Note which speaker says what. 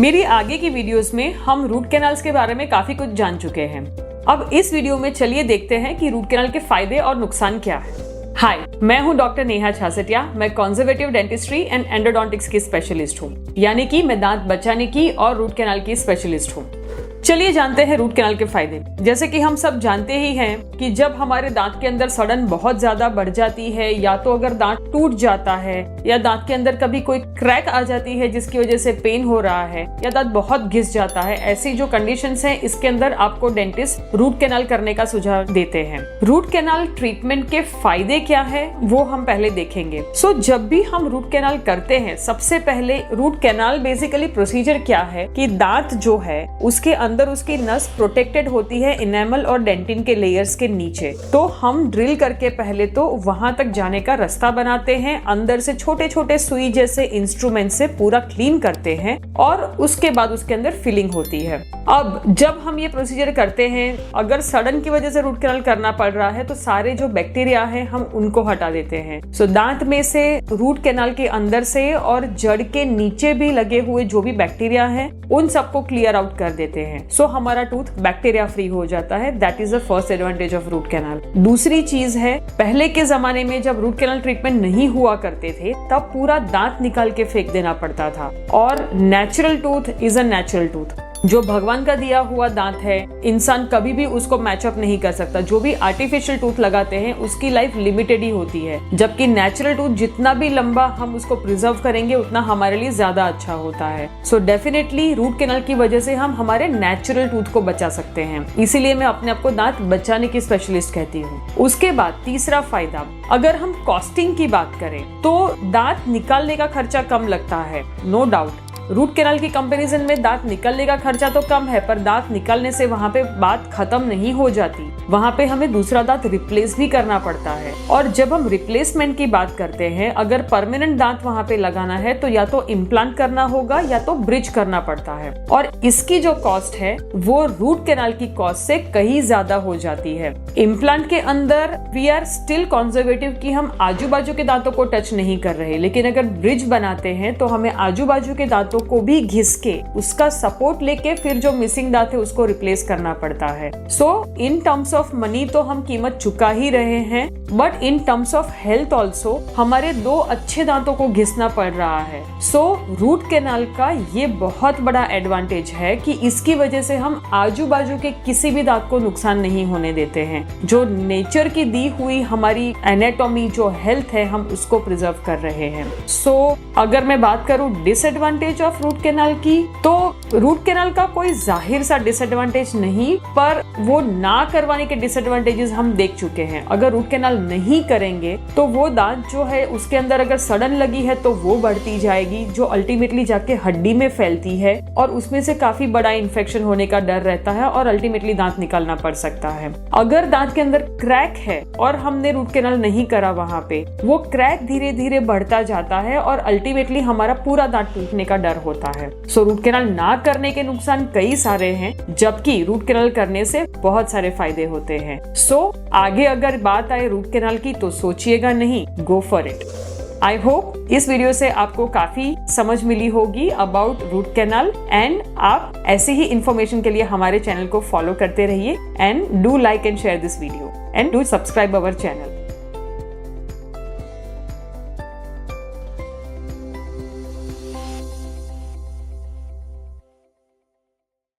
Speaker 1: मेरी आगे की वीडियोस में हम रूट कैनाल्स के बारे में काफी कुछ जान चुके हैं। अब इस वीडियो में चलिए देखते हैं कि रूट कैनाल के फायदे और नुकसान क्या है। हाय, मैं हूं डॉक्टर नेहा छासटिया। मैं कंजर्वेटिव डेंटिस्ट्री एंड एंडोडोंटिक्स की स्पेशलिस्ट हूं, यानी कि मैं दांत बचाने की और रूट कैनाल की स्पेशलिस्ट हूं। चलिए जानते हैं रूट कैनाल के फायदे। जैसे कि हम सब जानते ही हैं कि जब हमारे दांत के अंदर सड़न बहुत ज्यादा बढ़ जाती है, या तो अगर दांत टूट जाता है या दांत के अंदर कभी कोई क्रैक आ जाती है जिसकी वजह से पेन हो रहा है, या दांत बहुत घिस जाता है, ऐसी जो कंडीशंस हैं, इसके अंदर आपको डेंटिस्ट रूट कैनाल करने का सुझाव देते हैं। रूट कैनाल ट्रीटमेंट के फायदे क्या है वो हम पहले देखेंगे। जब भी हम रूट कैनाल करते हैं, सबसे पहले रूट कैनाल बेसिकली प्रोसीजर क्या है कि दांत जो है उसके अंदर उसकी नस प्रोटेक्टेड होती है इनेमल और डेंटिन के लेयर्स के नीचे। तो हम ड्रिल करके पहले तो वहां तक जाने का रास्ता बनाते हैं, अंदर से छोटे छोटे सुई जैसे इंस्ट्रूमेंट से पूरा क्लीन करते हैं और उसके बाद उसके अंदर फिलिंग होती है। अब जब हम ये प्रोसीजर करते हैं, अगर सडन की वजह से रूट कैनाल करना पड़ रहा है तो सारे जो बैक्टीरिया है हम उनको हटा देते हैं। दांत में से रूट कैनाल के अंदर से और जड़ के नीचे भी लगे हुए जो भी बैक्टीरिया है उन सबको क्लियर आउट कर देते हैं। हमारा टूथ बैक्टीरिया फ्री हो जाता है। That is the first advantage of root canal. दूसरी चीज है, पहले के जमाने में जब रूट कैनाल ट्रीटमेंट नहीं हुआ करते थे तब पूरा दांत निकाल के फेंक देना पड़ता था। और natural tooth is a natural tooth, जो भगवान का दिया हुआ दांत है, इंसान कभी भी उसको मैचअप नहीं कर सकता। जो भी आर्टिफिशियल टूथ लगाते हैं उसकी लाइफ लिमिटेड ही होती है, जबकि नेचुरल टूथ जितना भी लंबा हम उसको प्रिजर्व करेंगे उतना हमारे लिए ज्यादा अच्छा होता है। डेफिनेटली रूट कैनाल की वजह से हम हमारे नेचुरल टूथ को बचा सकते हैं। इसीलिए मैं अपने आप को दांत बचाने की स्पेशलिस्ट कहती हूँ। उसके बाद तीसरा फायदा, अगर हम कॉस्टिंग की बात करें तो दांत निकालने का खर्चा कम लगता है, नो डाउट। रूट कैनाल की कंपैरिजन में दांत निकलने का खर्चा तो कम है, पर दांत निकलने से वहाँ पे बात खत्म नहीं हो जाती। वहाँ पे हमें दूसरा दांत रिप्लेस भी करना पड़ता है। और जब हम रिप्लेसमेंट की बात करते हैं, अगर परमानेंट दांत वहाँ पे लगाना है तो या तो इम्प्लांट करना होगा या तो ब्रिज करना पड़ता है। और इसकी जो कॉस्ट है वो रूट कैनाल की कॉस्ट से कहीं ज्यादा हो जाती है। इम्प्लांट के अंदर वी आर स्टिल कंजर्वेटिव कि हम आजू बाजू के दांतों को टच नहीं कर रहे, लेकिन अगर ब्रिज बनाते हैं तो हमें आजू बाजू के दांतों को भी घिस के उसका सपोर्ट लेके फिर जो मिसिंग दांत है उसको रिप्लेस करना पड़ता है। इन टर्म्स ऑफ मनी तो हम कीमत चुका ही रहे हैं, but in terms of health also हमारे 2 अच्छे दांतों को घिसना पड़ रहा है। रूट कैनाल का ये बहुत बड़ा एडवांटेज है कि इसकी वजह से हम आजू बाजू के किसी भी दांत को नुकसान नहीं होने देते हैं। जो नेचर की दी हुई हमारी एनाटॉमी जो हेल्थ है हम उसको प्रिजर्व कर रहे हैं। अगर मैं बात करूं डिसएडवांटेज ऑफ रूट कैनाल की, तो रूट कैनाल का कोई जाहिर सा डिसएडवांटेज नहीं, पर वो ना करवाने के डिसएडवांटेजेस हम देख चुके हैं। अगर रूट कैनाल नहीं करेंगे तो वो दांत जो है उसके अंदर अगर सड़न लगी है तो वो बढ़ती जाएगी, जो अल्टीमेटली जाके हड्डी में फैलती है और उसमें से काफी बड़ा इन्फेक्शन होने का डर रहता है और अल्टीमेटली दांत निकालना पड़ सकता है। अगर दांत के अंदर क्रैक है और हमने रूट कैनाल नहीं करा, वहां पे वो क्रैक धीरे धीरे बढ़ता जाता है और अल्टीमेटली हमारा पूरा दांत टूटने का डर होता है। रूट कैनाल ना करने के नुकसान कई सारे हैं, जबकि रूट कैनाल करने से बहुत सारे फायदे होते हैं। आगे अगर बात आए रूट कैनाल की तो सोचिएगा नहीं, go for it. I hope इस वीडियो से आपको काफी समझ मिली होगी अबाउट रूट कैनाल, एंड आप ऐसे ही इंफॉर्मेशन के लिए हमारे चैनल को फॉलो करते रहिए, and do like and share this video and do subscribe our channel.